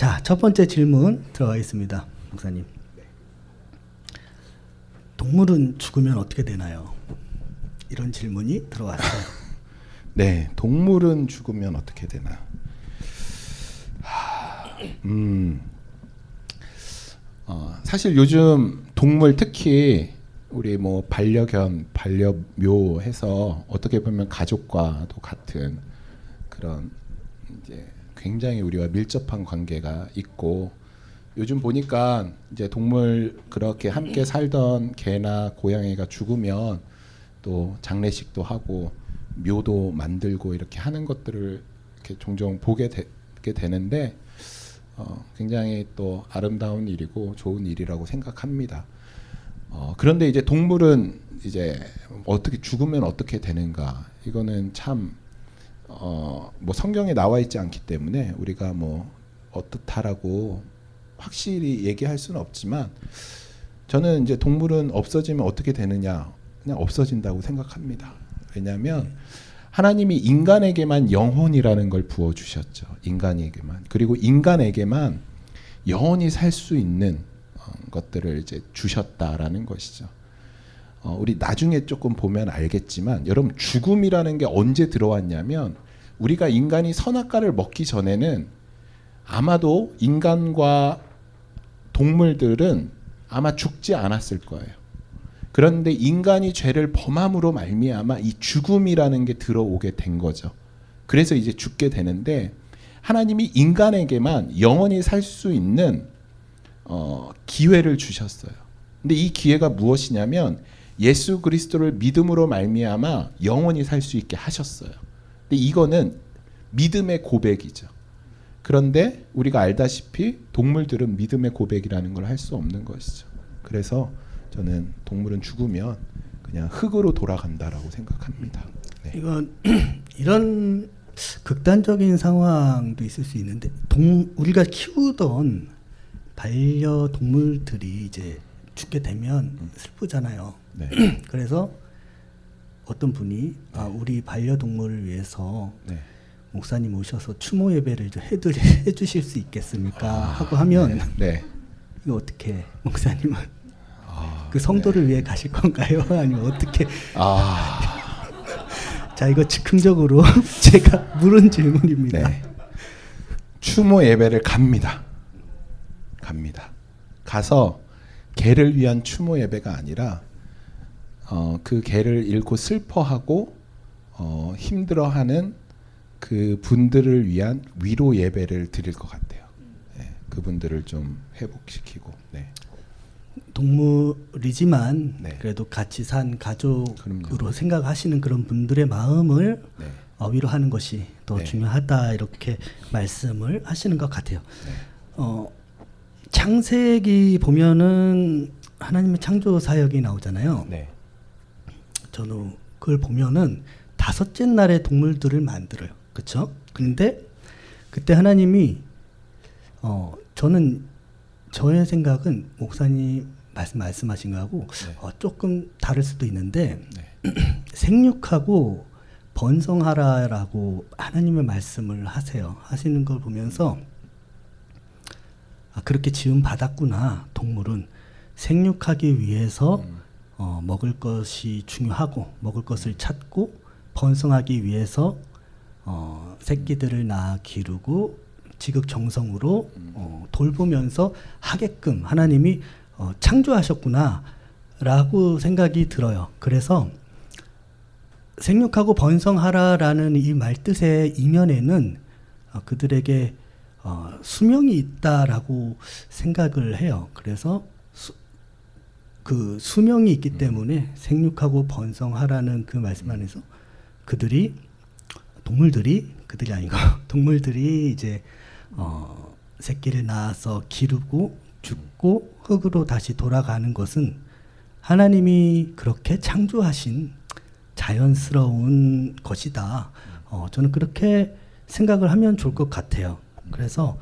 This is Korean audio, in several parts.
자, 첫 번째 질문 들어가겠습니다, 목사님. 동물은 죽으면 어떻게 되나요? 이런 질문이 들어왔어요. 네, 동물은 죽으면 어떻게 되나? 사실 요즘 동물 특히 우리 뭐 반려견, 반려묘 해서 어떻게 보면 가족과도 같은 그런 이제 굉장히 우리와 밀접한 관계가 있고, 요즘 보니까 이제 동물 그렇게 함께 살던 개나 고양이가 죽으면 또 장례식도 하고 묘도 만들고 이렇게 하는 것들을 이렇게 종종 보게 되는데 굉장히 또 아름다운 일이고 좋은 일이라고 생각합니다. 그런데 이제 동물은 이제 어떻게 죽으면 어떻게 되는가, 이거는 참 뭐 성경에 나와 있지 않기 때문에 우리가 뭐 어떻다라고 확실히 얘기할 수는 없지만, 저는 이제 동물은 없어지면 어떻게 되느냐, 그냥 없어진다고 생각합니다. 왜냐하면 하나님이 인간에게만 영혼이라는 걸 부어주셨죠. 인간에게만. 그리고 인간에게만 영원히 살 수 있는 것들을 이제 주셨다라는 것이죠. 우리 나중에 조금 보면 알겠지만, 여러분 죽음이라는 게 언제 들어왔냐면, 우리가 인간이 선악과를 먹기 전에는 아마도 인간과 동물들은 아마 죽지 않았을 거예요. 그런데 인간이 죄를 범함으로 말미암아 이 죽음이라는 게 들어오게 된 거죠. 그래서 이제 죽게 되는데, 하나님이 인간에게만 영원히 살 수 있는 기회를 주셨어요. 근데 이 기회가 무엇이냐면, 예수 그리스도를 믿음으로 말미암아 영원히 살 수 있게 하셨어요. 근데 이거는 믿음의 고백이죠. 그런데 우리가 알다시피 동물들은 믿음의 고백이라는 걸 할 수 없는 것이죠. 그래서 저는 동물은 죽으면 그냥 흙으로 돌아간다라고 생각합니다. 네. 이건 이런 극단적인 상황도 있을 수 있는데, 우리가 키우던 반려동물들이 이제 죽게 되면 슬프잖아요. 네. 그래서 어떤 분이 우리 반려동물을 위해서 네. 목사님 오셔서 추모 예배를 좀 해주실 수 있겠습니까? 하고 하면 네. 이거 어떻게, 목사님은 그 성도를 위해 가실 건가요? 아니면 어떻게? 자, 이거 즉흥적으로 제가 물은 질문입니다. 네. 추모 예배를 갑니다. 가서 개를 위한 추모 예배가 아니라 그 개를 잃고 슬퍼하고 힘들어하는 그 분들을 위한 위로 예배를 드릴 것 같아요. 네. 그분들을 좀 회복시키고. 네. 동물이지만 네. 그래도 같이 산 가족으로 그럼요. 생각하시는 그런 분들의 마음을 네. 위로하는 것이 더 네. 중요하다, 이렇게 말씀을 하시는 것 같아요. 네. 창세기 보면은 하나님의 창조 사역이 나오잖아요. 네. 저는 그걸 보면은 다섯째 날에 동물들을 만들어요. 그렇죠? 근데 그때 하나님이 저는 저의 생각은 목사님 말씀하신 거하고 네. 조금 다를 수도 있는데, 네. 생육하고 번성하라라고 하나님의 말씀을 하시는 걸 보면서 그렇게 지음 받았구나. 동물은 생육하기 위해서 먹을 것이 중요하고, 먹을 것을 찾고 번성하기 위해서 새끼들을 낳아 기르고 지극정성으로 돌보면서 하게끔 하나님이 창조하셨구나 라고 생각이 들어요. 그래서 생육하고 번성하라라는 이 말뜻의 이면에는 그들에게 수명이 있다라고 생각을 해요. 그래서 그 수명이 있기 때문에 생육하고 번성하라는 그 말씀 안에서 그들이 아니고 동물들이 이제 새끼를 낳아서 기르고 죽고 흙으로 다시 돌아가는 것은 하나님이 그렇게 창조하신 자연스러운 것이다. 저는 그렇게 생각을 하면 좋을 것 같아요. 그래서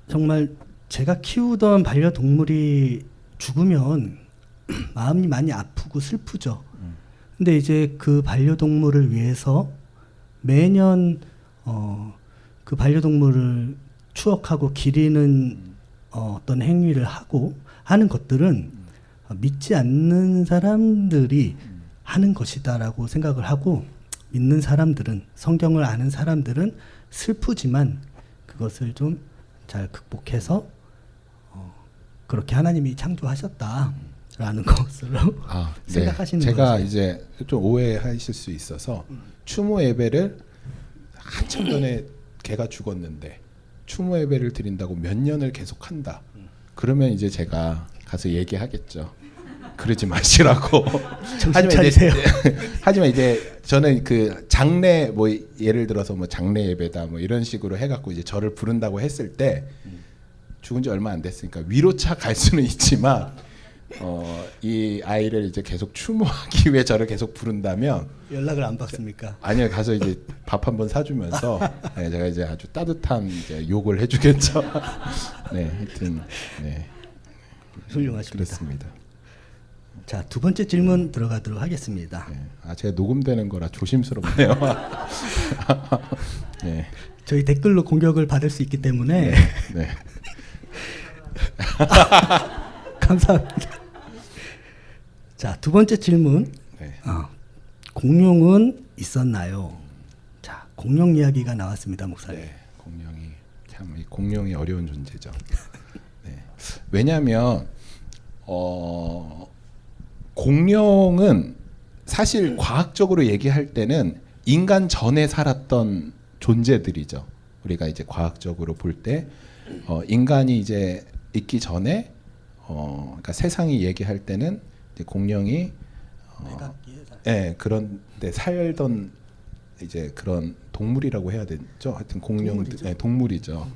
정말 제가 키우던 반려동물이 죽으면 마음이 많이 아프고 슬프죠. 근데 이제 그 반려동물을 위해서 매년 그 반려동물을 추억하고 기리는 어떤 행위를 하고 하는 것들은 믿지 않는 사람들이 하는 것이다라고 생각을 하고, 믿는 사람들은, 성경을 아는 사람들은 슬프지만 그것을 좀 잘 극복해서 그렇게 하나님이 창조하셨다라는 것으로 생각하시는 거죠. 제가 이제 좀 오해하실 수 있어서 추모 예배를 한참 전에 걔가 죽었는데 추모 예배를 드린다고 몇 년을 계속한다. 그러면 이제 제가 가서 얘기하겠죠. 그러지 마시라고. 정신 차리세요. 하지만 이제 저는 그 장례 뭐 예를 들어서 뭐 장례 예배다 뭐 이런 식으로 해갖고 이제 저를 부른다고 했을 때 죽은 지 얼마 안 됐으니까 위로차 갈 수는 있지만 이 아이를 이제 계속 추모하기 위해 저를 계속 부른다면 연락을 안 받습니까? 아니요, 가서 이제 밥 한번 사주면서 네, 제가 이제 아주 따뜻한 이제 욕을 해주겠죠. 네, 하여튼 네. 훌륭하십니다. 그렇습니다. 자, 두 번째 질문 들어가도록 하겠습니다. 네. 아, 제가 녹음되는 거라 조심스럽네요. 네. 저희 댓글로 공격을 받을 수 있기 때문에 네. 감사합니다. 자, 두 번째 질문. 네. 공룡은 있었나요? 자, 공룡 이야기가 나왔습니다, 목사님. 네, 공룡이 참 이 공룡이 어려운 존재죠. 네. 왜냐하면 공룡은 사실 과학적으로 얘기할 때는 인간 전에 살았던 존재들이죠. 우리가 이제 과학적으로 볼 때 인간이 이제 있기 전에 그러니까 세상이 얘기할 때는 이제 공룡이 예, 그런데 살던 이제 그런 동물이라고 해야 되죠. 하여튼 공룡들, 예, 동물이죠.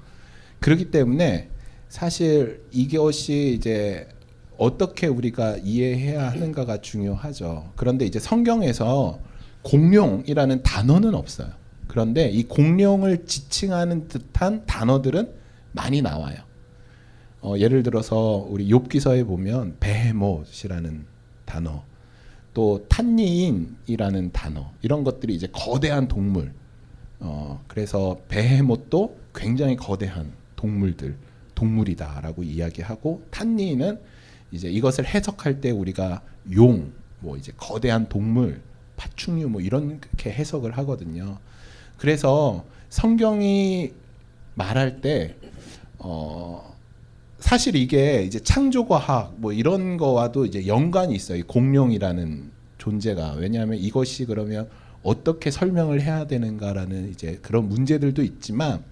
그렇기 때문에 사실 이것이 이제 어떻게 우리가 이해해야 하는가가 중요하죠. 그런데 이제 성경에서 공룡이라는 단어는 없어요. 그런데 이 공룡을 지칭하는 듯한 단어들은 많이 나와요. 예를 들어서 우리 욥기서에 보면 베헤못이라는 단어, 또 탄니인이라는 단어, 이런 것들이 이제 거대한 동물. 그래서 베헤못도 굉장히 거대한 동물이다라고 이야기하고, 탄니인은 이제 이것을 해석할 때 우리가 용, 뭐 이제 거대한 동물, 파충류 뭐 이렇게 해석을 하거든요. 그래서 성경이 말할 때 사실 이게 이제 창조과학 뭐 이런 거와도 이제 연관이 있어요. 이 공룡이라는 존재가. 왜냐하면 이것이 그러면 어떻게 설명을 해야 되는가라는 이제 그런 문제들도 있지만,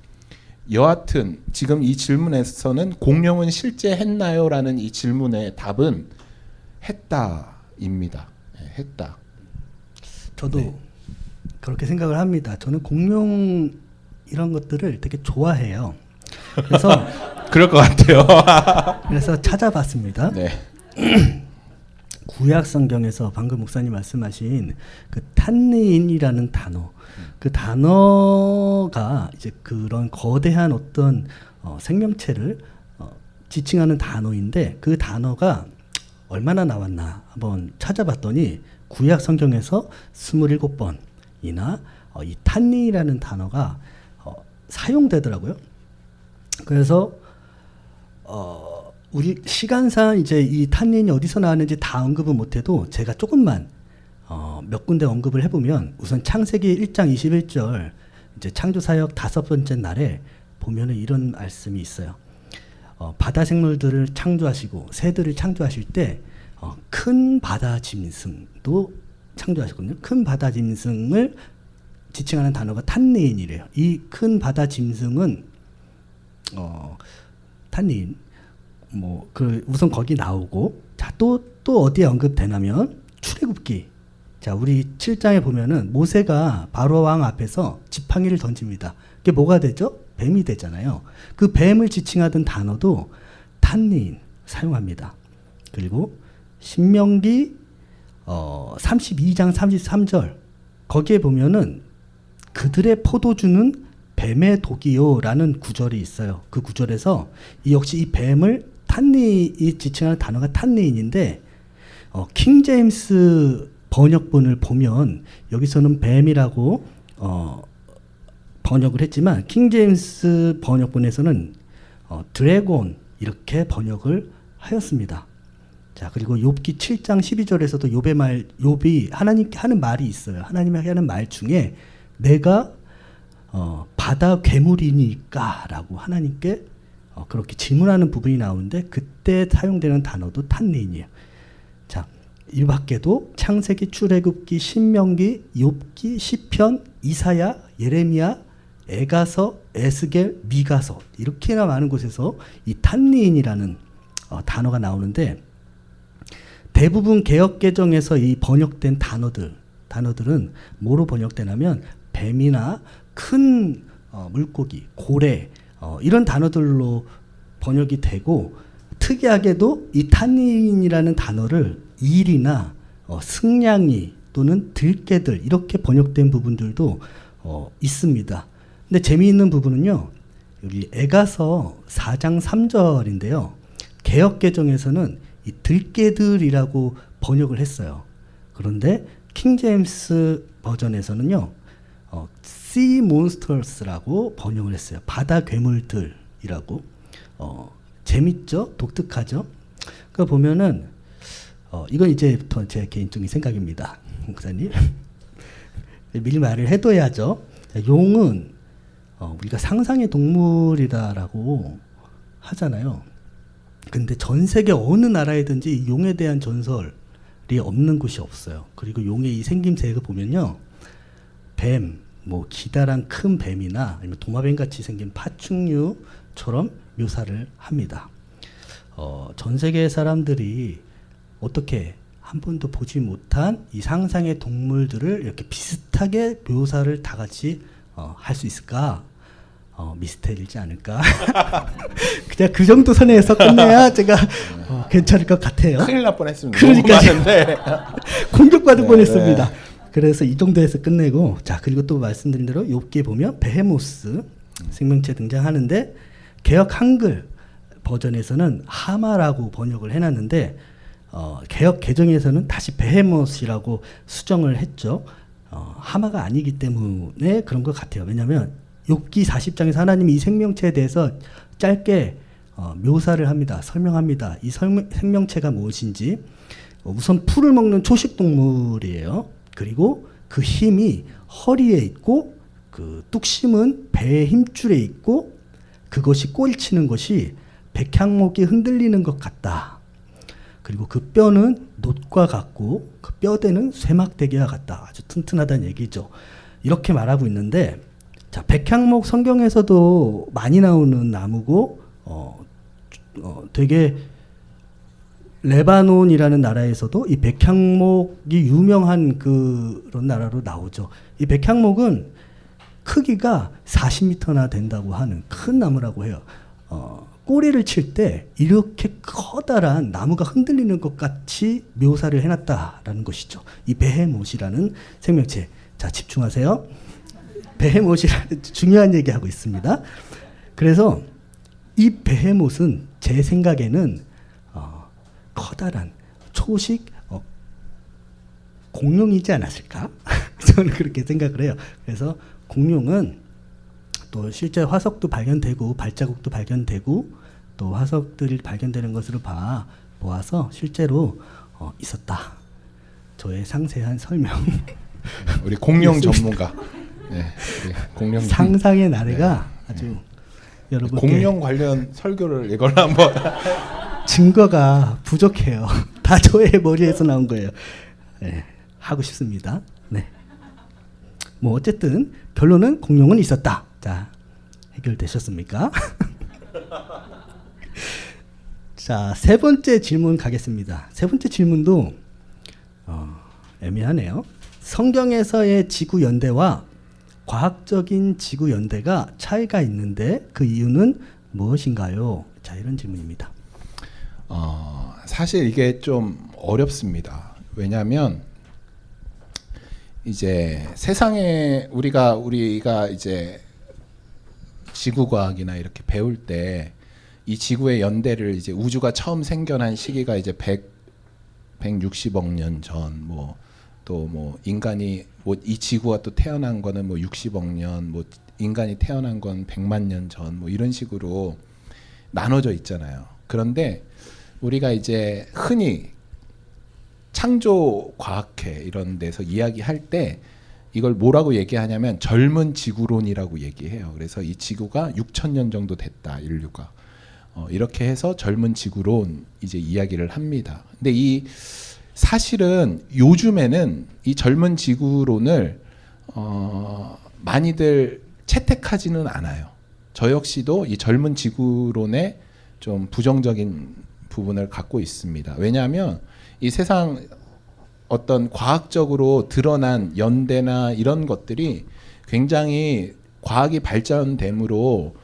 여하튼 지금 이 질문에서는 공룡은 실제 했나요라는 이 질문의 답은 했다입니다. 네, 했다. 저도 네. 그렇게 생각을 합니다. 저는 공룡 이런 것들을 되게 좋아해요. 그래서 그럴 것 같아요. 그래서 찾아봤습니다. 네. 구약 성경에서 방금 목사님 말씀하신 그 탄니인이라는 단어, 그 단어가 이제 그런 거대한 어떤 생명체를 지칭하는 단어인데, 그 단어가 얼마나 나왔나 한번 찾아봤더니 구약 성경에서 27번이나 이 탄니라는 단어가 사용되더라고요. 그래서 우리 시간상 이제 이 탄닌이 어디서 나왔는지 다 언급은 못해도 제가 조금만 몇 군데 언급을 해보면, 우선 창세기 1장 21절 이제 창조사역 5번째 날에 보면은 이런 말씀이 있어요. 바다 생물들을 창조하시고 새들을 창조하실 때 큰 바다 짐승도 창조하셨거든요. 큰 바다 짐승을 지칭하는 단어가 탄니인이래요. 이 큰 바다 짐승은 탄닌 뭐 그 우선 거기 나오고, 자, 또 어디에 언급되냐면 출애굽기. 자, 우리 7장에 보면은 모세가 바로 왕 앞에서 지팡이를 던집니다. 그게 뭐가 되죠? 뱀이 되잖아요. 그 뱀을 지칭하던 단어도 탄닌 사용합니다. 그리고 신명기 32장 33절 거기에 보면은 그들의 포도주는 뱀의 독이요라는 구절이 있어요. 그 구절에서 역시 이 뱀을 탄니이 지칭하는 단어가 탄니인인데, 킹 제임스 번역본을 보면 여기서는 뱀이라고 번역을 했지만 킹 제임스 번역본에서는 드래곤 이렇게 번역을 하였습니다. 자, 그리고 욥기 7장 12절에서도 욥이 하나님께 하는 말이 있어요. 하나님에게 하는 말 중에 내가 바다 괴물이니까라고 하나님께 그렇게 질문하는 부분이 나오는데 그때 사용되는 단어도 탄네인이에요. 자, 이 밖에도 창세기, 출애굽기, 신명기, 욥기, 시편, 이사야, 예레미야, 에가서, 에스겔, 미가서 이렇게나 많은 곳에서 이 탄니인이라는 단어가 나오는데 대부분 개역개정에서 이 번역된 단어들은 뭐로 번역되냐면 뱀이나 큰 물고기, 고래 이런 단어들로 번역이 되고 특이하게도 이 탄니인이라는 단어를 일이나 승냥이 또는 들깨들 이렇게 번역된 부분들도 있습니다. 근데 재미있는 부분은요. 여기 에가서 4장 3절인데요. 개역개정에서는 이 들깨들이라고 번역을 했어요. 그런데 킹 제임스 버전에서는요. sea monsters라고 번역을 했어요. 바다 괴물들이라고. 재밌죠? 독특하죠? 그 보면은 이건 이제부터 제 개인적인 생각입니다. 목사님. 미리 말을 해둬야죠. 용은 우리가 상상의 동물이다라고 하잖아요. 근데 전 세계 어느 나라에든지 용에 대한 전설이 없는 곳이 없어요. 그리고 용의 이 생김새를 보면요. 뱀, 뭐 기다란 큰 뱀이나 아니면 도마뱀 같이 생긴 파충류처럼 묘사를 합니다. 전 세계 사람들이 어떻게 한 번도 보지 못한 이 상상의 동물들을 이렇게 비슷하게 묘사를 다 같이 할 수 있을까? 미스테리지 않을까? 그냥 그 정도 선에서 끝내야 제가 괜찮을 것 같아요. 큰일 날 뻔했습니다. 그러니까요. 공격받을 네, 뻔했습니다. 네. 그래서 이 정도에서 끝내고 자 그리고 또 말씀드린 대로 욥기에 보면 베헤모스 생명체 등장하는데 개역 한글 버전에서는 하마라고 번역을 해놨는데 개역 개정에서는 다시 베헤모스라고 수정을 했죠. 하마가 아니기 때문에 그런 것 같아요. 왜냐하면 욥기 40장에서 하나님이 이 생명체에 대해서 짧게 묘사를 합니다. 설명합니다. 이 생명체가 무엇인지 우선 풀을 먹는 초식 동물이에요. 그리고 그 힘이 허리에 있고 그 뚝심은 배의 힘줄에 있고 그것이 꼬리치는 것이 백향목이 흔들리는 것 같다. 그리고 그 뼈는 놋과 같고 그 뼈대는 쇠막대기와 같다. 아주 튼튼하다는 얘기죠. 이렇게 말하고 있는데 자, 백향목 성경에서도 많이 나오는 나무고 되게 레바논이라는 나라에서도 이 백향목이 유명한 그런 나라로 나오죠. 이 백향목은 크기가 40m나 된다고 하는 큰 나무라고 해요. 꼬리를 칠 때 이렇게 커다란 나무가 흔들리는 것 같이 묘사를 해놨다라는 것이죠. 이 베헤못이라는 생명체. 자, 집중하세요. 베헤못이라는 중요한 얘기하고 있습니다. 그래서 이 베헤못은 제 생각에는 커다란 초식 공룡이지 않았을까? 저는 그렇게 생각을 해요. 그래서 공룡은 또 실제 화석도 발견되고 발자국도 발견되고 또 화석들이 발견되는 것으로 보아서 실제로 있었다. 저의 상세한 설명. 우리 공룡 전문가. 네, 우리 공룡 상상의 나래가 네. 아주 여러분 공룡 관련 설교를 이걸 한번 증거가 부족해요. 다 저의 머리에서 나온 거예요. 네, 하고 싶습니다. 네. 뭐 어쨌든 결론은 공룡은 있었다. 자, 해결되셨습니까? 자, 세 번째 질문 가겠습니다. 세 번째 질문도 애매하네요. 성경에서의 지구 연대와 과학적인 지구 연대가 차이가 있는데 그 이유는 무엇인가요? 자, 이런 질문입니다. 사실 이게 좀 어렵습니다. 왜냐하면 이제 세상에 우리가 이제 지구과학이나 이렇게 배울 때 이 지구의 연대를 이제 우주가 처음 생겨난 시기가 이제 160억 년 전, 뭐 또 뭐 인간이 뭐 이 지구가 또 태어난 거는 뭐 60억 년, 뭐 인간이 태어난 건 100만 년 전 뭐 이런 식으로 나눠져 있잖아요. 그런데 우리가 이제 흔히 창조 과학회 이런 데서 이야기할 때 이걸 뭐라고 얘기하냐면 젊은 지구론이라고 얘기해요. 그래서 이 지구가 6,000년 정도 됐다, 인류가. 이렇게 해서 젊은 지구론 이제 이야기를 합니다. 근데 이 사실은 요즘에는 이 젊은 지구론을 많이들 채택하지는 않아요. 저 역시도 이 젊은 지구론에 좀 부정적인 부분을 갖고 있습니다. 왜냐하면 이 세상 어떤 과학적으로 드러난 연대나 이런 것들이 굉장히 과학이 발전됨으로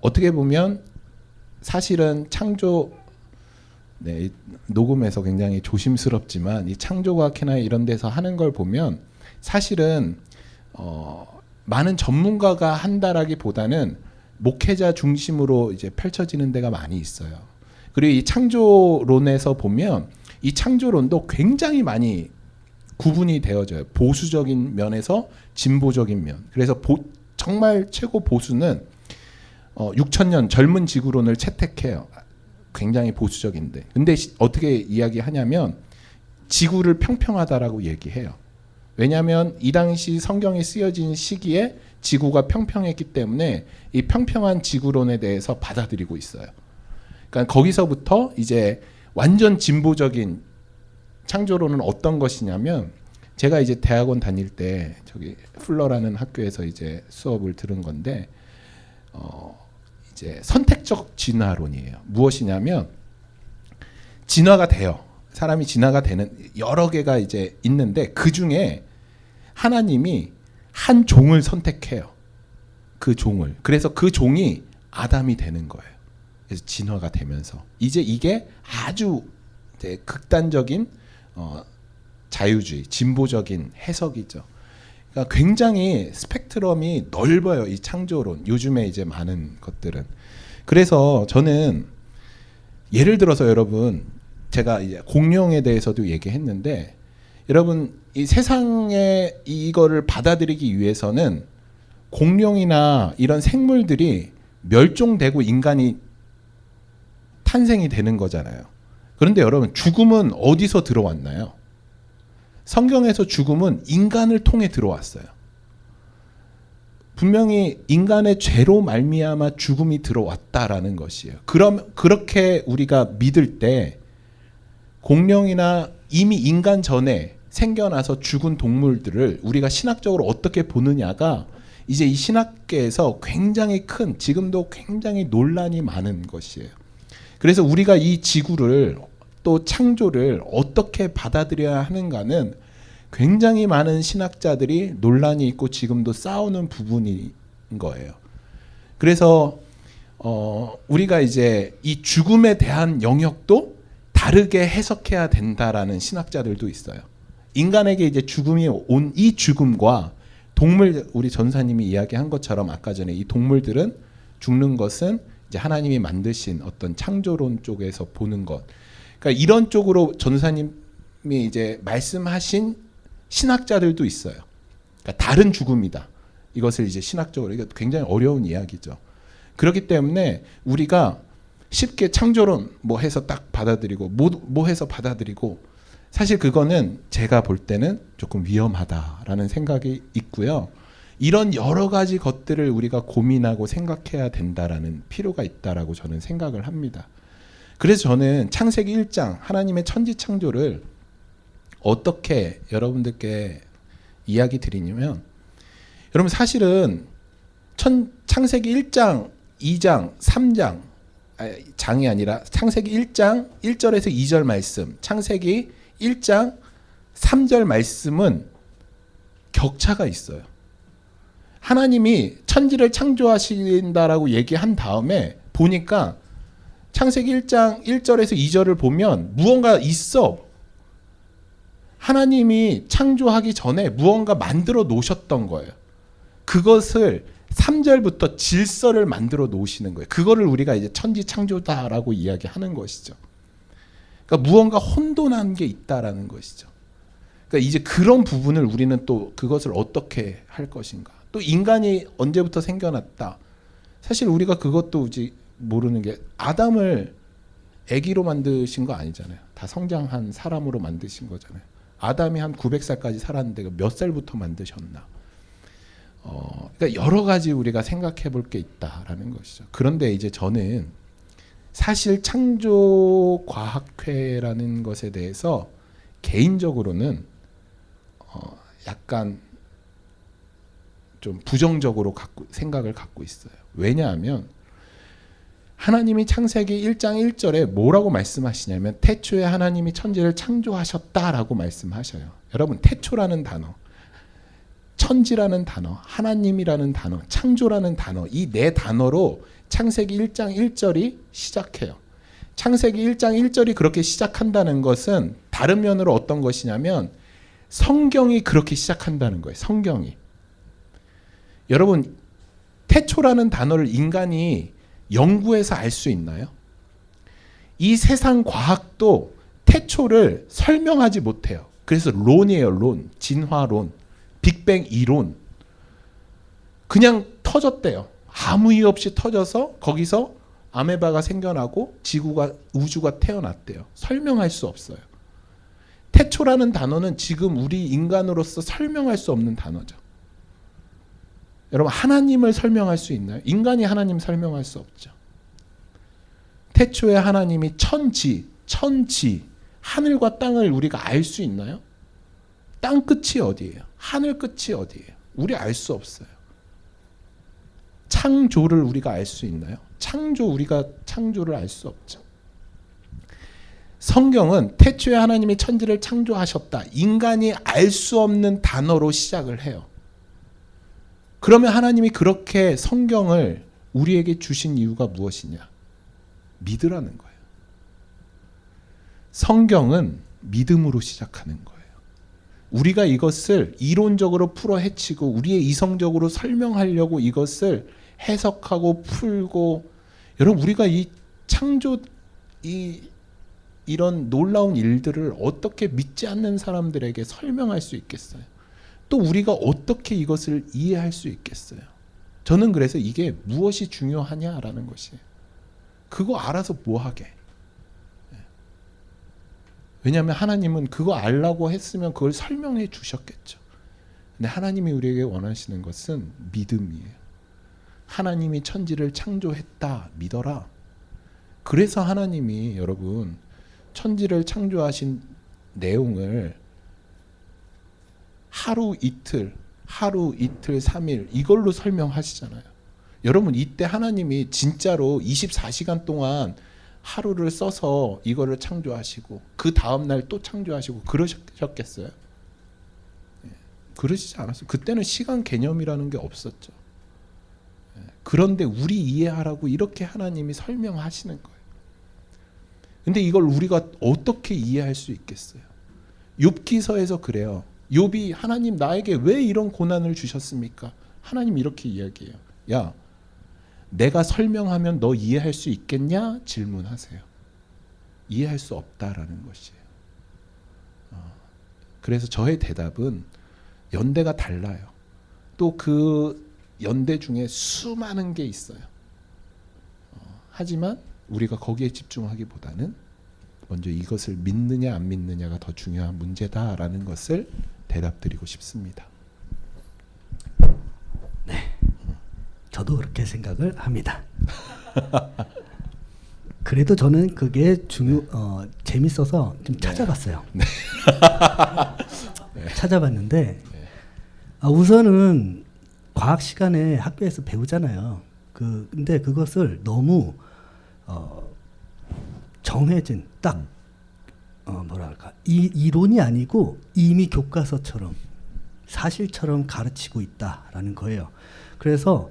어떻게 보면 사실은 창조 녹음에서 굉장히 조심스럽지만 이 창조과학회나 이런 데서 하는 걸 보면 사실은 많은 전문가가 한다라기보다는 목회자 중심으로 이제 펼쳐지는 데가 많이 있어요. 그리고 이 창조론에서 보면 이 창조론도 굉장히 많이 구분이 되어져요. 보수적인 면에서 진보적인 면. 그래서 정말 최고 보수는 6,000년 젊은 지구론을 채택해요. 굉장히 보수적인데. 근데 어떻게 이야기하냐면 지구를 평평하다라고 얘기해요. 왜냐하면 이 당시 성경이 쓰여진 시기에 지구가 평평했기 때문에 이 평평한 지구론에 대해서 받아들이고 있어요. 그러니까 거기서부터 이제 완전 진보적인 창조론은 어떤 것이냐면 제가 이제 대학원 다닐 때 저기 플러라는 학교에서 이제 수업을 들은 건데 이제 선택적 진화론이에요. 무엇이냐면 진화가 돼요. 사람이 진화가 되는 여러 개가 이제 있는데 그 중에 하나님이 한 종을 선택해요. 그 종을. 그래서 그 종이 아담이 되는 거예요. 그래서 진화가 되면서 이제 이게 아주 이제 극단적인 자유주의, 진보적인 해석이죠. 그러니까 굉장히 스펙트럼이 넓어요. 이 창조론. 요즘에 이제 많은 것들은. 그래서 저는 예를 들어서 여러분 제가 이제 공룡에 대해서도 얘기했는데 여러분 이 세상에 이거를 받아들이기 위해서는 공룡이나 이런 생물들이 멸종되고 인간이 탄생이 되는 거잖아요. 그런데 여러분 죽음은 어디서 들어왔나요? 성경에서 죽음은 인간을 통해 들어왔어요. 분명히 인간의 죄로 말미암아 죽음이 들어왔다라는 것이에요. 그렇게 우리가 믿을 때 공룡이나 이미 인간 전에 생겨나서 죽은 동물들을 우리가 신학적으로 어떻게 보느냐가 이제 이 신학계에서 굉장히 큰, 지금도 굉장히 논란이 많은 것이에요. 그래서 우리가 이 지구를 또 창조를 어떻게 받아들여야 하는가는 굉장히 많은 신학자들이 논란이 있고 지금도 싸우는 부분인 거예요. 그래서 우리가 이제 이 죽음에 대한 영역도 다르게 해석해야 된다라는 신학자들도 있어요. 인간에게 이제 죽음이 온 이 죽음과 동물, 우리 전사님이 이야기한 것처럼 아까 전에 이 동물들은 죽는 것은 이제 하나님이 만드신 어떤 창조론 쪽에서 보는 것. 그러니까 이런 쪽으로 전사님이 이제 말씀하신 신학자들도 있어요. 그러니까 다른 죽음이다. 이것을 이제 신학적으로, 이거 굉장히 어려운 이야기죠. 그렇기 때문에 우리가 쉽게 창조론 뭐 해서 딱 받아들이고 뭐 해서 받아들이고 사실 그거는 제가 볼 때는 조금 위험하다라는 생각이 있고요. 이런 여러 가지 것들을 우리가 고민하고 생각해야 된다라는 필요가 있다라고 저는 생각을 합니다. 그래서 저는 창세기 1장 하나님의 천지 창조를 어떻게 여러분들께 이야기 드리냐면 여러분 사실은 창세기 1장, 2장, 3장 장이 아니라 창세기 1장 1절에서 2절 말씀, 창세기 1장 3절 말씀은 격차가 있어요. 하나님이 천지를 창조하신다라고 얘기한 다음에 보니까 창세기 1장 1절에서 2절을 보면 무언가 있어. 하나님이 창조하기 전에 무언가 만들어 놓으셨던 거예요. 그것을 3절부터 질서를 만들어 놓으시는 거예요. 그거를 우리가 이제 천지 창조다라고 이야기하는 것이죠. 그러니까 무언가 혼돈한 게 있다라는 것이죠. 그러니까 이제 그런 부분을 우리는 또 그것을 어떻게 할 것인가. 또 인간이 언제부터 생겨났다. 사실 우리가 그것도 이제 모르는 게 아담을 아기로 만드신 거 아니잖아요. 다 성장한 사람으로 만드신 거잖아요. 아담이 한 900살까지 살았는데 몇 살부터 만드셨나. 그러니까 여러 가지 우리가 생각해 볼 게 있다라는 것이죠. 그런데 이제 저는 사실 창조과학회라는 것에 대해서 개인적으로는 약간 좀 부정적으로 생각을 갖고 있어요. 왜냐하면 하나님이 창세기 1장 1절에 뭐라고 말씀하시냐면 태초에 하나님이 천지를 창조하셨다라고 말씀하셔요. 여러분 태초라는 단어, 천지라는 단어, 하나님이라는 단어, 창조라는 단어, 이 네 단어로 창세기 1장 1절이 시작해요. 창세기 1장 1절이 그렇게 시작한다는 것은 다른 면으로 어떤 것이냐면 성경이 그렇게 시작한다는 거예요. 성경이. 여러분 태초라는 단어를 인간이 연구해서 알 수 있나요? 이 세상 과학도 태초를 설명하지 못해요. 그래서 론이에요. 론, 진화론, 빅뱅 이론. 그냥 터졌대요. 아무 이유 없이 터져서 거기서 아메바가 생겨나고 지구가 우주가 태어났대요. 설명할 수 없어요. 태초라는 단어는 지금 우리 인간으로서 설명할 수 없는 단어죠. 여러분 하나님을 설명할 수 있나요? 인간이 하나님 설명할 수 없죠. 태초에 하나님이 천지, 하늘과 땅을 우리가 알 수 있나요? 땅 끝이 어디예요? 하늘 끝이 어디예요? 우리 알 수 없어요. 창조를 우리가 알 수 있나요? 우리가 창조를 알 수 없죠. 성경은 태초에 하나님이 천지를 창조하셨다. 인간이 알 수 없는 단어로 시작을 해요. 그러면 하나님이 그렇게 성경을 우리에게 주신 이유가 무엇이냐? 믿으라는 거예요. 성경은 믿음으로 시작하는 거예요. 우리가 이것을 이론적으로 풀어 헤치고 우리의 이성적으로 설명하려고 이것을 해석하고 풀고, 여러분 우리가 이 창조 이런 놀라운 일들을 어떻게 믿지 않는 사람들에게 설명할 수 있겠어요? 또 우리가 어떻게 이것을 이해할 수 있겠어요? 저는 그래서 이게 무엇이 중요하냐라는 것이에요. 그거 알아서 뭐 하게? 왜냐하면 하나님은 그거 알라고 했으면 그걸 설명해 주셨겠죠. 근데 하나님이 우리에게 원하시는 것은 믿음이에요. 하나님이 천지를 창조했다, 믿어라. 그래서 하나님이 여러분 천지를 창조하신 내용을 하루 이틀 3일 이걸로 설명하시잖아요. 여러분 이때 하나님이 진짜로 24시간 동안 하루를 써서 이거를 창조하시고 그 다음날 또 창조하시고 그러셨겠어요? 그러시지 않았어요. 그때는 시간 개념이라는 게 없었죠. 그런데 우리 이해하라고 이렇게 하나님이 설명하시는 거예요. 근데 이걸 우리가 어떻게 이해할 수 있겠어요? 욥기서에서 그래요. 욥이 하나님 나에게 왜 이런 고난을 주셨습니까? 하나님 이렇게 이야기해요. 야, 내가 설명하면 너 이해할 수 있겠냐? 질문하세요. 이해할 수 없다라는 것이에요. 그래서 저의 대답은 연대가 달라요. 또 그 연대 중에 수많은 게 있어요. 하지만 우리가 거기에 집중하기보다는 먼저 이것을 믿느냐 안 믿느냐가 더 중요한 문제다라는 것을 대답드리고 싶습니다. 네, 저도 그렇게 생각을 합니다. 그래도 저는 그게 재밌어서 좀 찾아봤어요. 네. 찾아봤는데 우선은 과학 시간에 학교에서 배우잖아요. 근데 그것을 너무 정해진 딱 뭐랄까 이론이 아니고 이미 교과서처럼 사실처럼 가르치고 있다라는 거예요. 그래서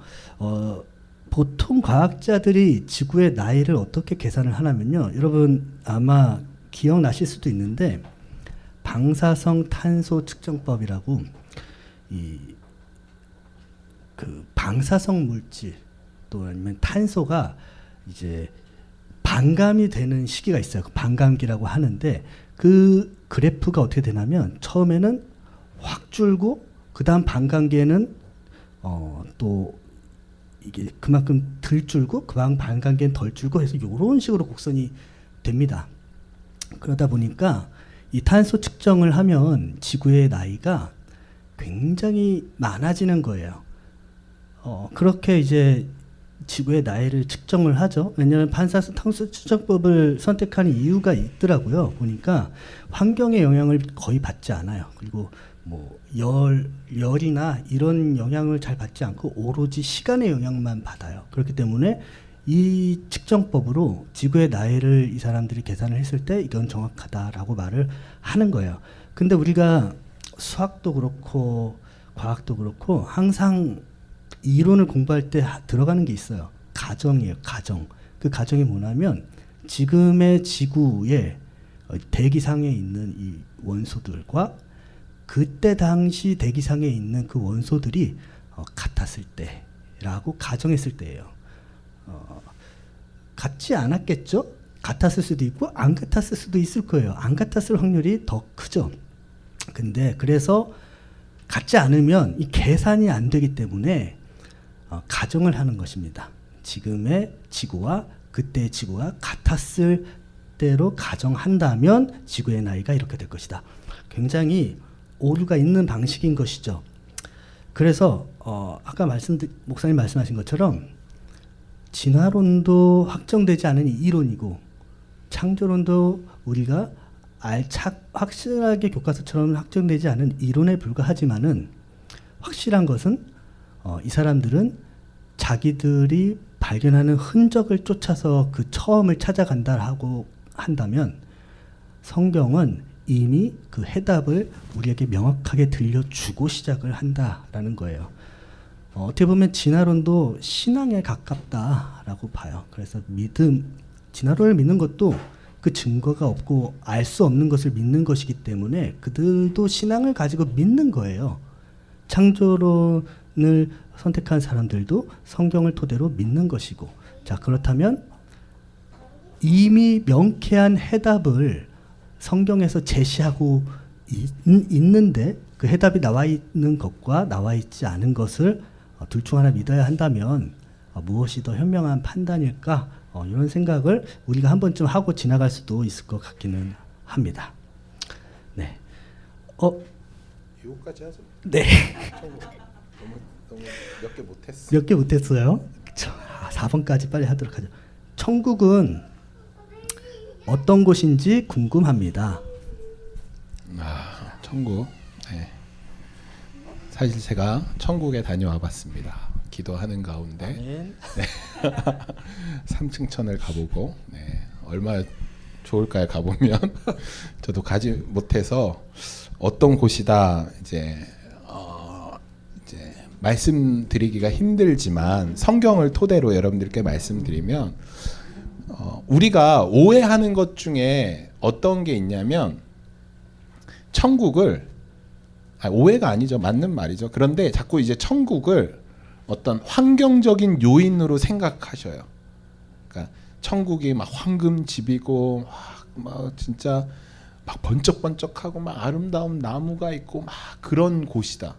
보통 과학자들이 지구의 나이를 어떻게 계산을 하냐면요. 여러분 아마 기억나실 수도 있는데 방사성 탄소 측정법이라고 그 방사성 물질 또 아니면 탄소가 이제 반감이 되는 시기가 있어요. 반감기라고 하는데 그 그래프가 어떻게 되냐면 처음에는 확 줄고 그 다음 반감기에는 또 이게 그만큼 덜 줄고 그만큼 반감기는 덜 줄고 해서 이런 식으로 곡선이 됩니다. 그러다 보니까 이 탄소 측정을 하면 지구의 나이가 굉장히 많아지는 거예요. 그렇게 이제 지구의 나이를 측정을 하죠. 왜냐하면 탄소 측정법을 선택하는 이유가 있더라고요. 보니까 환경의 영향을 거의 받지 않아요. 그리고 뭐 열이나 이런 영향을 잘 받지 않고 오로지 시간의 영향만 받아요. 그렇기 때문에 이 측정법으로 지구의 나이를 이 사람들이 계산을 했을 때 이건 정확하다라고 말을 하는 거예요. 근데 우리가 수학도 그렇고 과학도 그렇고 항상 이론을 공부할 때 들어가는 게 있어요. 가정이에요. 가정. 그 가정이 뭐냐면 지금의 지구의 대기상에 있는 이 원소들과 그때 당시 대기상에 있는 그 원소들이 같았을 때라고 가정했을 때예요. 같지 않았겠죠? 같았을 수도 있고 안 같았을 수도 있을 거예요. 안 같았을 확률이 더 크죠. 근데 그래서 같지 않으면 이 계산이 안 되기 때문에 가정을 하는 것입니다. 지금의 지구와 그때의 지구가 같았을 때로 가정한다면 지구의 나이가 이렇게 될 것이다. 굉장히 오류가 있는 방식인 것이죠. 그래서 아까 목사님 말씀하신 것처럼 진화론도 확정되지 않은 이론이고 창조론도 우리가 확실하게 교과서처럼 확정되지 않은 이론에 불과하지만은 확실한 것은 이 사람들은 자기들이 발견하는 흔적을 쫓아서 그 처음을 찾아간다라고 한다면 성경은 이미 그 해답을 우리에게 명확하게 들려주고 시작을 한다라는 거예요. 어떻게 보면 진화론도 신앙에 가깝다라고 봐요. 그래서 진화론을 믿는 것도 그 증거가 없고 알 수 없는 것을 믿는 것이기 때문에 그들도 신앙을 가지고 믿는 거예요. 창조론을 선택한 사람들도 성경을 토대로 믿는 것이고, 자, 그렇다면 이미 명쾌한 해답을 성경에서 제시하고 있는데 그 해답이 나와 있는 것과 나와 있지 않은 것을 둘 중 하나 믿어야 한다면 무엇이 더 현명한 판단일까? 이런 생각을 우리가 한 번쯤 하고 지나갈 수도 있을 것 같기는 합니다. 네. 이거까지 하죠. 네. 너무 몇 개 못했어. 몇 개 못했어요. 4번까지 빨리 하도록 하죠. 천국은 어떤 곳인지 궁금합니다. 천국. 네. 사실 제가 천국에 다녀와 봤습니다. 기도하는 가운데 3층 천을 가보고 얼마나 좋을까요? 가보면 저도 가지 못해서 어떤 곳이다 이제 말씀드리기가 힘들지만 성경을 토대로 여러분들께 말씀드리면 우리가 오해하는 것 중에 어떤 게 있냐면 천국을 오해가 아니죠. 맞는 말이죠. 그런데 자꾸 이제 천국을 어떤 환경적인 요인으로 생각하셔요. 그러니까 천국이 막 황금집이고 막 진짜 막 번쩍번쩍하고 막 아름다운 나무가 있고 막 그런 곳이다.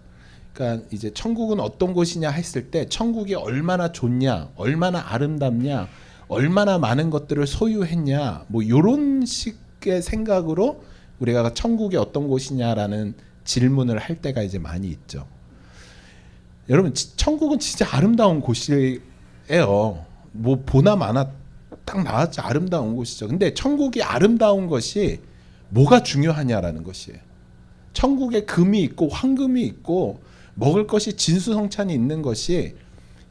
그러니까 이제 천국은 어떤 곳이냐 했을 때 천국이 얼마나 좋냐, 얼마나 아름답냐, 얼마나 많은 것들을 소유했냐, 뭐 이런 식의 생각으로 우리가 천국이 어떤 곳이냐라는 질문을 할 때가 이제 많이 있죠. 여러분, 천국은 진짜 아름다운 곳이에요. 뭐 보나 마나 딱 나왔지 아름다운 곳이죠. 근데 천국이 아름다운 것이 뭐가 중요하냐라는 것이에요. 천국에 금이 있고 황금이 있고 먹을 것이 진수성찬이 있는 것이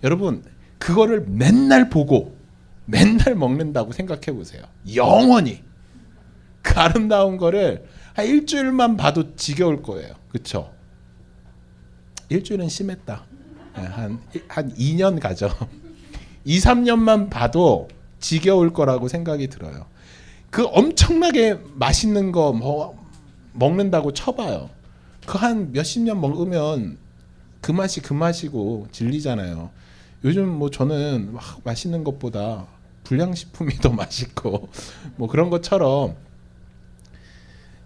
여러분 그거를 맨날 보고 맨날 먹는다고 생각해 보세요. 영원히 그 아름다운 거를 한 일주일만 봐도 지겨울 거예요. 그렇죠? 일주일은 심했다. 한 2년 가죠. 2, 3년만 봐도 지겨울 거라고 생각이 들어요. 그 엄청나게 맛있는 거 뭐 먹는다고 쳐봐요. 그 한 몇십 년 먹으면 그 맛이 그 맛이고 질리잖아요. 요즘 뭐 저는 막 맛있는 것보다 불량식품이 더 맛있고 뭐 그런 것처럼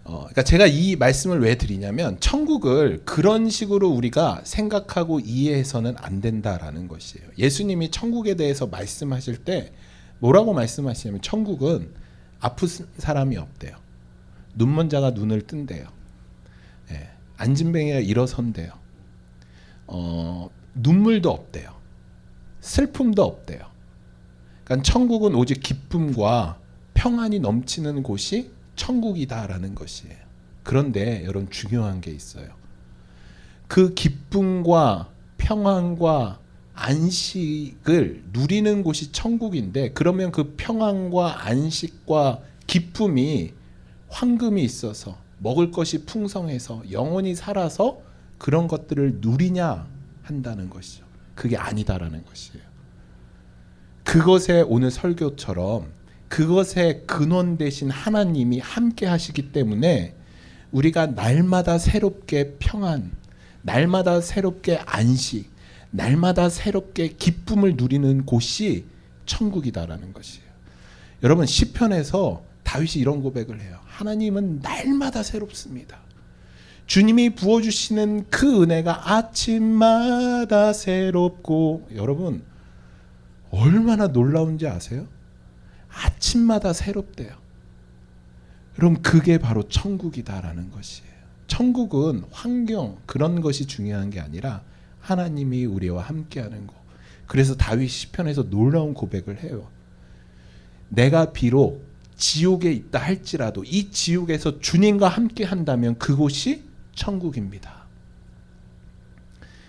그러니까 제가 이 말씀을 왜 드리냐면 천국을 그런 식으로 우리가 생각하고 이해해서는 안 된다라는 것이에요. 예수님이 천국에 대해서 말씀하실 때 뭐라고 말씀하시냐면 천국은 아픈 사람이 없대요. 눈먼 자가 눈을 뜬대요. 예, 안진뱅이가 일어선대요. 눈물도 없대요. 슬픔도 없대요. 그러니까 천국은 오직 기쁨과 평안이 넘치는 곳이 천국이다라는 것이에요. 그런데 여러분 중요한 게 있어요. 그 기쁨과 평안과 안식을 누리는 곳이 천국인데 그러면 그 평안과 안식과 기쁨이 황금이 있어서 먹을 것이 풍성해서 영원히 살아서 그런 것들을 누리냐 한다는 것이죠. 그게 아니다라는 것이에요. 그것에 오늘 설교처럼 그것의 근원 되신 하나님이 함께 하시기 때문에 우리가 날마다 새롭게 평안, 날마다 새롭게 안식, 날마다 새롭게 기쁨을 누리는 곳이 천국이다라는 것이에요. 여러분 시편에서 다윗이 이런 고백을 해요. 하나님은 날마다 새롭습니다. 주님이 부어주시는 그 은혜가 아침마다 새롭고 여러분 얼마나 놀라운지 아세요? 아침마다 새롭대요. 여러분 그게 바로 천국이다라는 것이에요. 천국은 환경 그런 것이 중요한 게 아니라 하나님이 우리와 함께하는 것. 그래서 다윗 시편에서 놀라운 고백을 해요. 내가 비록 지옥에 있다 할지라도 이 지옥에서 주님과 함께 한다면 그곳이 천국입니다.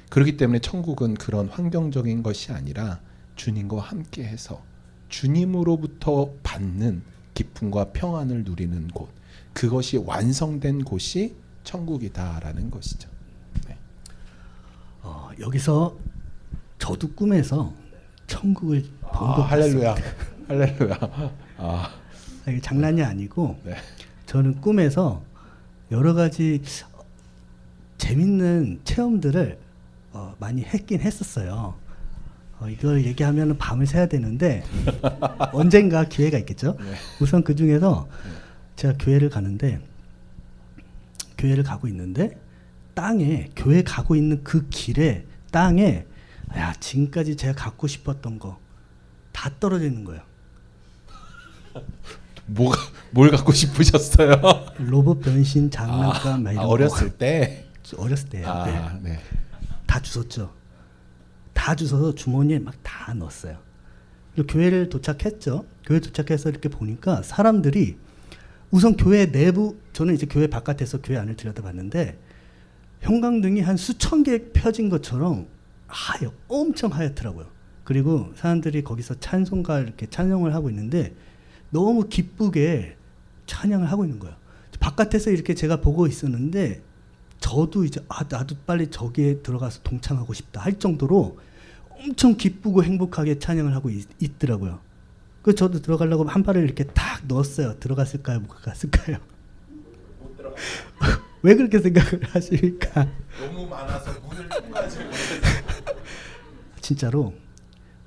그렇기 때문에 천국은 그런 환경적인 것이 아니라 주님과 함께해서 주님으로부터 받는 기쁨과 평안을 누리는 곳, 그것이 완성된 곳이 천국이다라는 것이죠. 네. 여기서 저도 꿈에서 천국을 본 것 같습니다. 할렐루야, 할렐루야. 이게 장난이 아니고 네. 저는 꿈에서 여러 가지 재밌는 체험들을 많이 했긴 했었어요. 이걸 얘기하면 밤을 새야 되는데 언젠가 기회가 있겠죠. 네. 우선 그 중에서 제가 교회를 가고 있는데 땅에 교회 가고 있는 그 길에 땅에 지금까지 제가 갖고 싶었던 거 다 떨어져 있는 거예요. 뭘 갖고 싶으셨어요? 로봇 변신 장난감 막 이런 거. 어렸을 때. 어렸을 때요. 네. 네. 다 주웠죠. 다 주워서 주머니에 막 다 넣었어요. 그리고 교회를 도착했죠. 교회 도착해서 이렇게 보니까 사람들이 우선 교회 내부, 저는 이제 교회 바깥에서 교회 안을 들여다봤는데 형광등이 한 수천 개 펴진 것처럼 하얘, 엄청 하얗더라고요. 그리고 사람들이 거기서 찬송가 이렇게 찬양을 하고 있는데 너무 기쁘게 찬양을 하고 있는 거예요. 바깥에서 이렇게 제가 보고 있었는데 저도 이제 나도 빨리 저기에 들어가서 동참하고 싶다 할 정도로 엄청 기쁘고 행복하게 찬양을 하고 있더라고요. 그 저도 들어가려고 한 발을 이렇게 딱 넣었어요. 들어갔을까요? 못 갔을까요? 못 들어가. 왜 그렇게 생각을 하십니까? 너무 많아서 문을 통과하지 못해서. 진짜로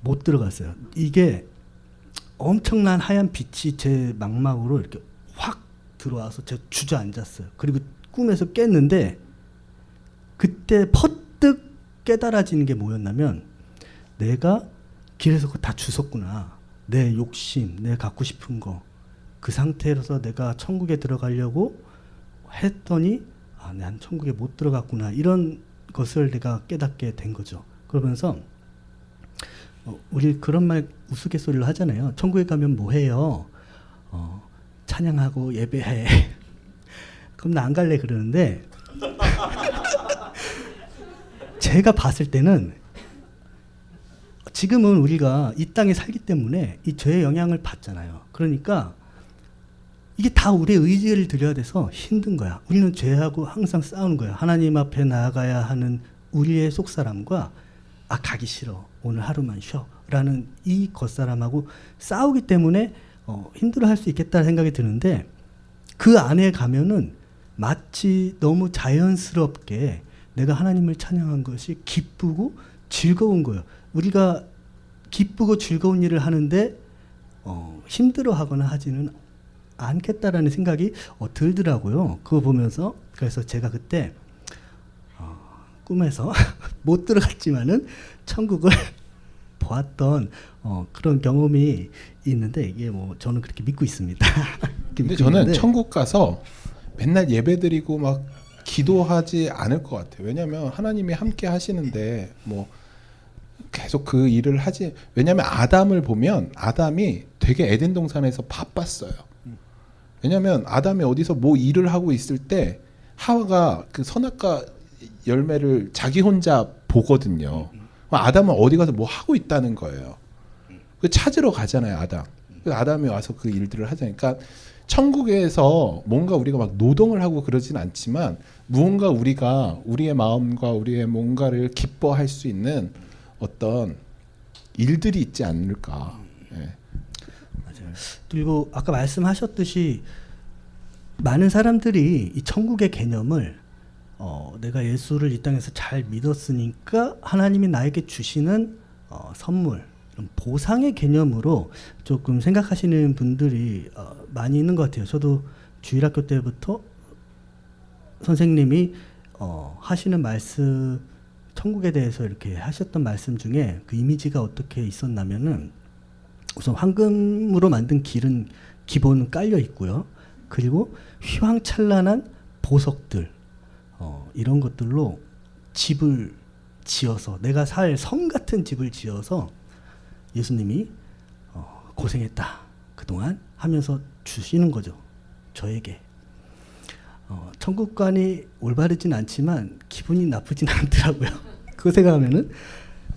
못 들어갔어요. 이게 엄청난 하얀 빛이 제 망막으로 이렇게 확 들어와서 제가 주저앉았어요. 그리고 꿈에서 깼는데 그때 퍼뜩 깨달아지는 게 뭐였냐면 내가 길에서 그거 다 주웠구나. 내 욕심, 내 갖고 싶은 거. 그 상태로서 내가 천국에 들어가려고 했더니 난 천국에 못 들어갔구나. 이런 것을 내가 깨닫게 된 거죠. 그러면서 우리 그런 말 우스갯소리로 하잖아요. 천국에 가면 뭐 해요? 찬양하고 예배해. 그럼 나 안 갈래 그러는데 제가 봤을 때는 지금은 우리가 이 땅에 살기 때문에 이 죄의 영향을 받잖아요. 그러니까 이게 다 우리의 의지를 들여야 돼서 힘든 거야. 우리는 죄하고 항상 싸우는 거야. 하나님 앞에 나아가야 하는 우리의 속사람과 가기 싫어. 오늘 하루만 쉬어. 라는 이 겉사람하고 싸우기 때문에 힘들어할 수 있겠다는 생각이 드는데 그 안에 가면은 마치 너무 자연스럽게 내가 하나님을 찬양한 것이 기쁘고 즐거운 거예요. 우리가 기쁘고 즐거운 일을 하는데 힘들어하거나 하지는 않겠다라는 생각이 들더라고요. 그거 보면서. 그래서 제가 그때 꿈에서 못 들어갔지만은 천국을 보았던 그런 경험이 있는데, 이게 뭐 저는 그렇게 믿고 있습니다. 근데 저는 천국 가서 맨날 예배드리고 막 기도하지 않을 것 같아요. 왜냐하면 하나님이 함께 하시는데 뭐 계속 그 일을 하지. 왜냐하면 아담을 보면 아담이 되게 에덴 동산에서 바빴어요. 왜냐하면 아담이 어디서 뭐 일을 하고 있을 때 하와가 그 선악과 열매를 자기 혼자 보거든요. 아담은 어디 가서 뭐 하고 있다는 거예요. 그 찾으러 가잖아요, 아담. 그 아담이 와서 그 일들을 하자니까. 천국에서 뭔가 우리가 막 노동을 하고 그러진 않지만 무언가 우리가 우리의 마음과 우리의 뭔가를 기뻐할 수 있는 어떤 일들이 있지 않을까. 예. 맞아요. 그리고 아까 말씀하셨듯이 많은 사람들이 이 천국의 개념을 내가 예수를 이 땅에서 잘 믿었으니까 하나님이 나에게 주시는 선물, 보상의 개념으로 조금 생각하시는 분들이 많이 있는 것 같아요. 저도 주일학교 때부터 선생님이 하시는 말씀, 천국에 대해서 이렇게 하셨던 말씀 중에 그 이미지가 어떻게 있었냐면은, 우선 황금으로 만든 길은 기본 깔려 있고요. 그리고 휘황찬란한 보석들, 이런 것들로 집을 지어서, 내가 살 성 같은 집을 지어서 예수님이 고생했다 그동안 하면서 주시는 거죠, 저에게. 천국관이 올바르진 않지만 기분이 나쁘진 않더라고요. 그거 생각하면은.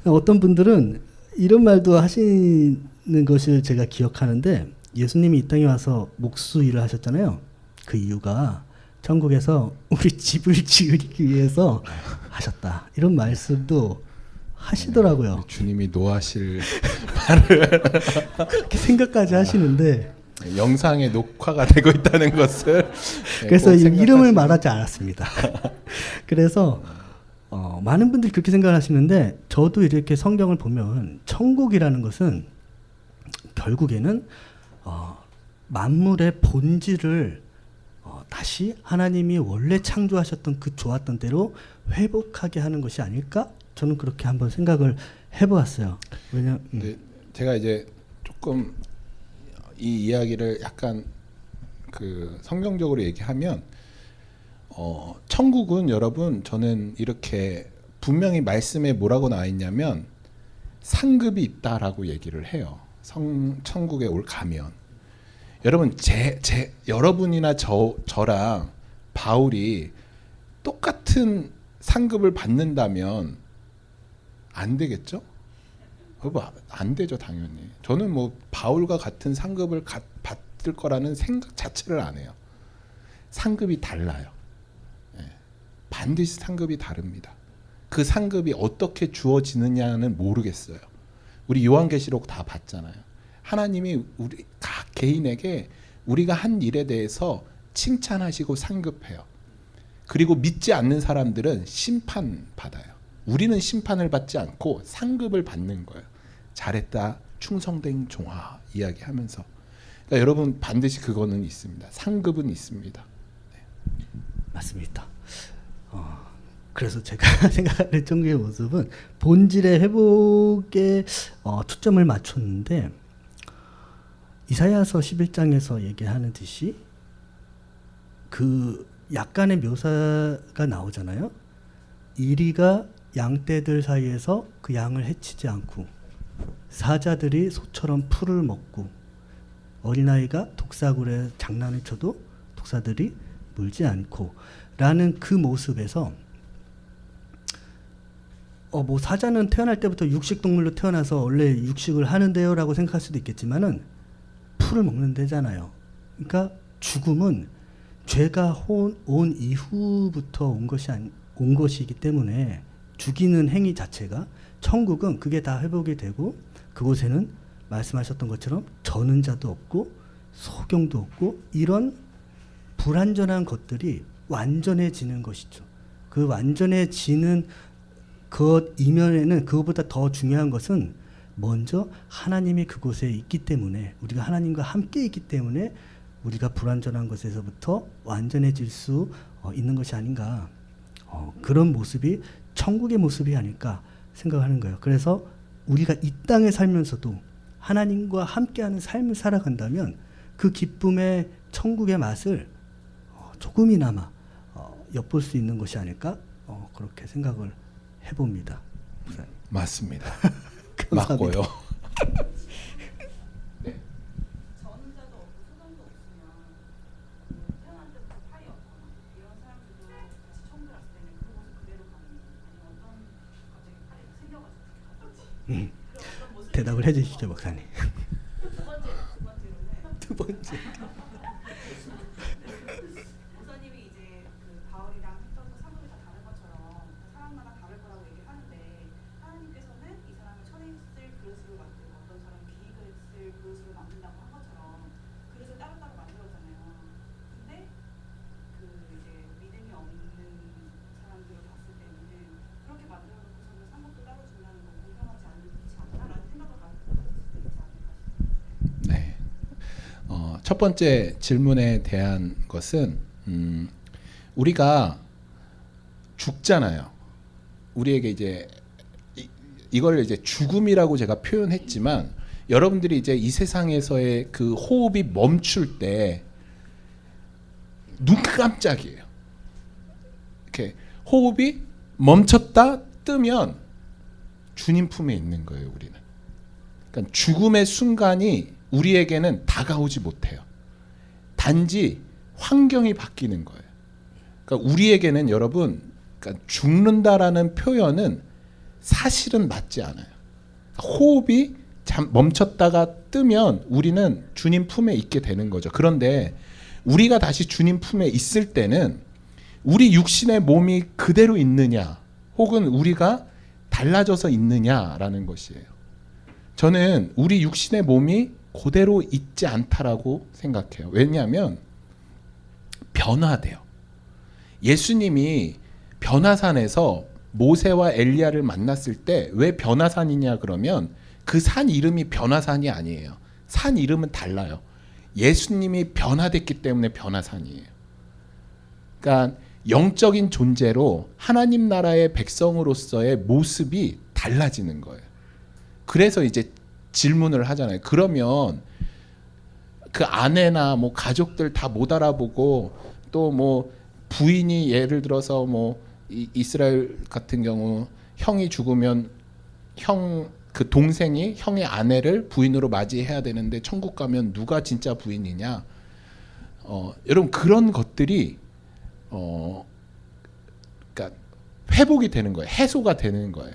어떤 분들은 이런 말도 하시는 것을 제가 기억하는데, 예수님이 이 땅에 와서 목수 일을 하셨잖아요. 그 이유가 천국에서 우리 집을 지으기 위해서 하셨다, 이런 말씀도 하시더라고요. 네, 주님이 노하실 말을 그렇게 생각까지 하시는데, 영상에 녹화가 되고 있다는 것을 그래서 이름을 말하지 않았습니다. 그래서 많은 분들이 그렇게 생각하시는데, 저도 이렇게 성경을 보면 천국이라는 것은 결국에는 만물의 본질을 다시 하나님이 원래 창조하셨던 그 좋았던 대로 회복하게 하는 것이 아닐까? 저는 그렇게 한번 생각을 해보았어요. 근데 제가 이제 조금 이 이야기를 약간 그 성경적으로 얘기하면 천국은 여러분, 저는 이렇게 분명히 말씀에 뭐라고 나와 있냐면 상급이 있다라고 얘기를 해요. 천국에 가면 여러분, 여러분이나 저랑 바울이 똑같은 상급을 받는다면 안 되겠죠? 안 되죠, 당연히. 저는 뭐 바울과 같은 상급을 받을 거라는 생각 자체를 안 해요. 상급이 달라요. 예. 반드시 상급이 다릅니다. 그 상급이 어떻게 주어지느냐는 모르겠어요. 우리 요한계시록 다 봤잖아요. 하나님이 우리 각 개인에게 우리가 한 일에 대해서 칭찬하시고 상급해요. 그리고 믿지 않는 사람들은 심판받아요. 우리는 심판을 받지 않고 상급을 받는 거예요. 잘했다, 충성된 종아 이야기하면서. 그러니까 여러분, 반드시 그거는 있습니다. 상급은 있습니다. 네. 맞습니다. 그래서 제가 생각하는 천국의 모습은 본질의 회복에 초점을 맞췄는데, 이사야서 11장에서 얘기하는 듯이 그 약간의 묘사가 나오잖아요. 이리가 양떼들 사이에서 그 양을 해치지 않고, 사자들이 소처럼 풀을 먹고, 어린아이가 독사굴에 장난을 쳐도 독사들이 물지 않고, 라는 그 모습에서 뭐 사자는 태어날 때부터 육식동물로 태어나서 원래 육식을 하는데요 라고 생각할 수도 있겠지만은 풀을 먹는 데잖아요. 그러니까 죽음은 죄가 온 이후부터 온 것이기 때문에, 죽이는 행위 자체가, 천국은 그게 다 회복이 되고, 그곳에는 말씀하셨던 것처럼 저는 자도 없고 소경도 없고, 이런 불완전한 것들이 완전해지는 것이죠. 그 완전해지는 그 이면에는 그것보다 더 중요한 것은 먼저 하나님이 그곳에 있기 때문에, 우리가 하나님과 함께 있기 때문에 우리가 불완전한 것에서부터 완전해질 수 있는 것이 아닌가. 그런 모습이 천국의 모습이 아닐까 생각하는 거예요. 그래서 우리가 이 땅에 살면서도 하나님과 함께하는 삶을 살아간다면 그 기쁨의 천국의 맛을 조금이나마 엿볼 수 있는 것이 아닐까 그렇게 생각을 해봅니다. 목사님. 맞습니다. 감사합니다. 맞고요. 전자도 없고 소장도 없으면 태어날 때부터 팔이 없거나 이런 사람들도 다시 천국 갔을 때는 그 모습 그대로 가는 아니면 어떤 갑자기 팔이 생겨가지고 갑자기 그런 어떤 모습 대답을 해주시죠, 목사님. 두 번째 두 번째. 목사님이 이제 그 바울이랑 했던 그 사도이 다 다른 것처럼 사람마다 다를 거라고 얘기하는데 하나님께서는 이 사람을 천에 있을 그릇으로 만들고 어떤 사람은 귀히 있을 그릇으로 만든다고 한 것처럼 그릇을 따로따로 만들었잖아요. 근데 그 이제 믿음이 없는 사람들을 봤을 때는 그렇게 만들어 놓고서는 상급도 따로 준다는 건 공평하지 않나라는 생각을 가질 수도 있지 않을까 싶어요. 네. 첫 번째 질문에 대한 것은 우리가 죽잖아요. 우리에게 이제 이걸 이제 죽음이라고 제가 표현했지만 여러분들이 이제 이 세상에서의 그 호흡이 멈출 때 눈 깜짝이에요. 이렇게 호흡이 멈췄다 뜨면 주님 품에 있는 거예요, 우리는. 그러니까 죽음의 순간이 우리에게는 다가오지 못해요. 단지 환경이 바뀌는 거예요. 그러니까 우리에게는 여러분, 그러니까 죽는다라는 표현은 사실은 맞지 않아요. 호흡이 멈췄다가 뜨면 우리는 주님 품에 있게 되는 거죠. 그런데 우리가 다시 주님 품에 있을 때는 우리 육신의 몸이 그대로 있느냐, 혹은 우리가 달라져서 있느냐라는 것이에요. 저는 우리 육신의 몸이 그대로 있지 않다라고 생각해요. 왜냐하면 변화돼요. 예수님이 변화산에서 모세와 엘리야를 만났을 때 왜 변화산이냐 그러면 그 산 이름이 변화산이 아니에요. 산 이름은 달라요. 예수님이 변화됐기 때문에 변화산이에요. 그러니까 영적인 존재로 하나님 나라의 백성으로서의 모습이 달라지는 거예요. 그래서 이제 질문을 하잖아요. 그러면 그 아내나 뭐 가족들 다 못 알아보고 또 뭐 부인이 예를 들어서 뭐 이스라엘 같은 경우 형이 죽으면 그 동생이 형의 아내를 부인으로 맞이해야 되는데 천국 가면 누가 진짜 부인이냐? 여러분 그런 것들이 그러니까 회복이 되는 거예요. 해소가 되는 거예요.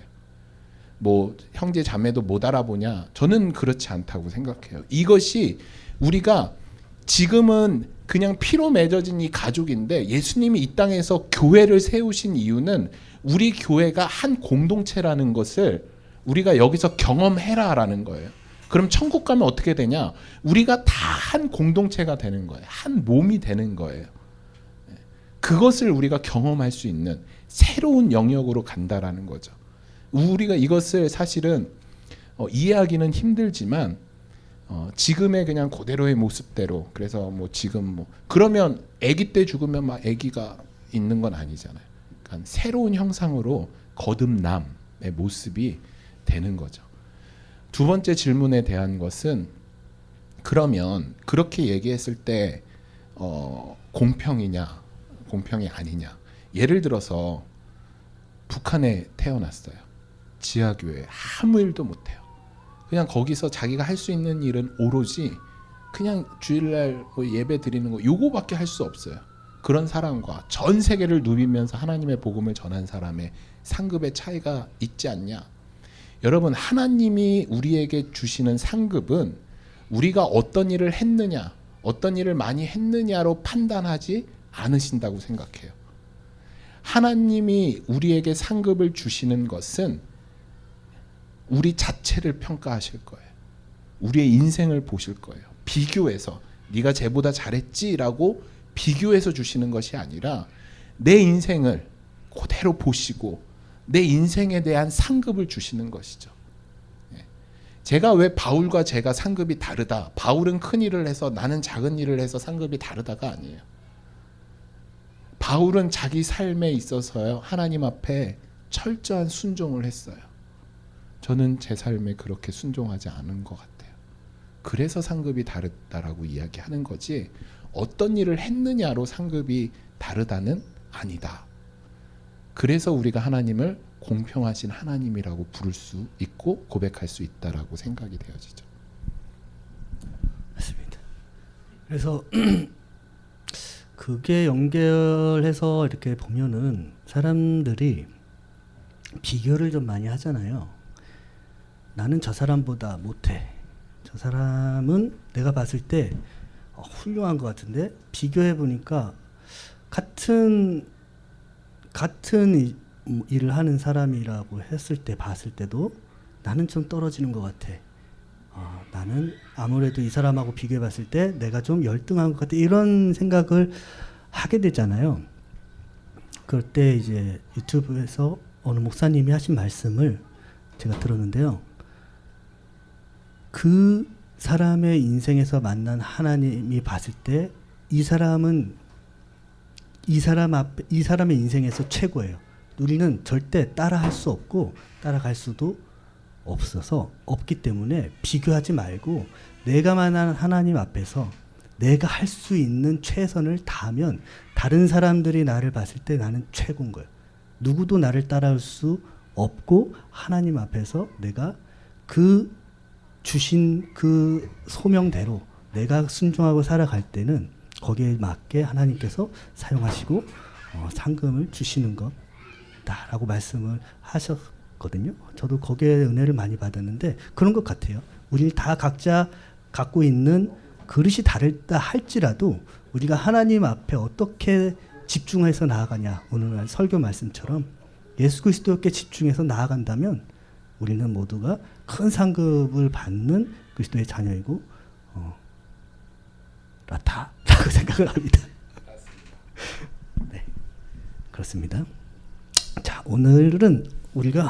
뭐 형제 자매도 못 알아보냐? 저는 그렇지 않다고 생각해요. 이것이 우리가 지금은 그냥 피로 맺어진 이 가족인데 예수님이 이 땅에서 교회를 세우신 이유는 우리 교회가 한 공동체라는 것을 우리가 여기서 경험해라라는 거예요. 그럼 천국 가면 어떻게 되냐? 우리가 다 한 공동체가 되는 거예요. 한 몸이 되는 거예요. 그것을 우리가 경험할 수 있는 새로운 영역으로 간다라는 거죠. 우리가 이것을 사실은 이해하기는 힘들지만 지금의 그냥 그대로의 모습대로, 그래서 뭐 지금 뭐 그러면 아기 때 죽으면 막 아기가 있는 건 아니잖아요. 그러니까 새로운 형상으로 거듭남의 모습이 되는 거죠. 두 번째 질문에 대한 것은 그러면 그렇게 얘기했을 때 공평이냐 공평이 아니냐. 예를 들어서 북한에 태어났어요. 지하교회 아무 일도 못해요. 그냥 거기서 자기가 할 수 있는 일은 오로지 그냥 주일날 뭐 예배 드리는 거 요거밖에 할 수 없어요. 그런 사람과 전 세계를 누비면서 하나님의 복음을 전한 사람의 상급의 차이가 있지 않냐. 여러분 하나님이 우리에게 주시는 상급은 우리가 어떤 일을 했느냐, 어떤 일을 많이 했느냐로 판단하지 않으신다고 생각해요. 하나님이 우리에게 상급을 주시는 것은 우리 자체를 평가하실 거예요. 우리의 인생을 보실 거예요. 비교해서 네가 쟤보다 잘했지라고 비교해서 주시는 것이 아니라 내 인생을 그대로 보시고 내 인생에 대한 상급을 주시는 것이죠. 제가 왜 바울과 제가 상급이 다르다. 바울은 큰 일을 해서 나는 작은 일을 해서 상급이 다르다가 아니에요. 바울은 자기 삶에 있어서요 하나님 앞에 철저한 순종을 했어요. 저는 제 삶에 그렇게 순종하지 않은 것 같아요. 그래서 상급이 다르다라고 이야기하는 거지 어떤 일을 했느냐로 상급이 다르다는 아니다. 그래서 우리가 하나님을 공평하신 하나님이라고 부를 수 있고 고백할 수 있다라고 생각이 되어지죠. 맞습니다. 그래서 그게 연결해서 이렇게 보면은 사람들이 비교를 좀 많이 하잖아요. 나는 저 사람보다 못해. 저 사람은 내가 봤을 때 훌륭한 것 같은데 비교해 보니까 같은 일을 하는 사람이라고 했을 때 봤을 때도 나는 좀 떨어지는 것 같아. 나는 아무래도 이 사람하고 비교해 봤을 때 내가 좀 열등한 것 같아. 이런 생각을 하게 되잖아요. 그럴 때 이제 유튜브에서 어느 목사님이 하신 말씀을 제가 들었는데요. 그 사람의 인생에서 만난 하나님이 봤을 때 이 사람은 이 사람의 인생에서 최고예요. 우리는 절대 따라할 수 없고 따라갈 수도 없기 때문에 비교하지 말고 내가 만난 하나님 앞에서 내가 할 수 있는 최선을 다하면 다른 사람들이 나를 봤을 때 나는 최고인 거예요. 누구도 나를 따라올 수 없고 하나님 앞에서 내가 그 주신 그 소명대로 내가 순종하고 살아갈 때는 거기에 맞게 하나님께서 사용하시고 상금을 주시는 것다라고 말씀을 하셨거든요. 저도 거기에 은혜를 많이 받았는데 그런 것 같아요. 우리 다 각자 갖고 있는 그릇이 다르다 할지라도 우리가 하나님 앞에 어떻게 집중해서 나아가냐, 오늘 설교 말씀처럼 예수 그리스도께 집중해서 나아간다면 우리는 모두가 큰 상급을 받는 그리스도의 자녀이고 라고 생각을 합니다. 네, 그렇습니다. 자, 오늘은 우리가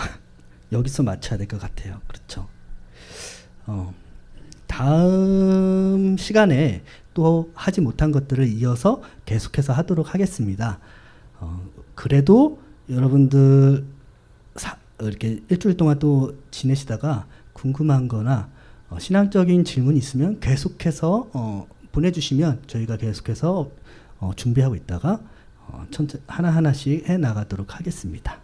여기서 마쳐야 될 것 같아요. 그렇죠. 다음 시간에 또 하지 못한 것들을 이어서 계속해서 하도록 하겠습니다. 그래도 여러분들 이렇게 일주일 동안 또 지내시다가 궁금한 거나 신앙적인 질문이 있으면 계속해서 보내주시면 저희가 계속해서 준비하고 있다가 하나하나씩 해 나가도록 하겠습니다.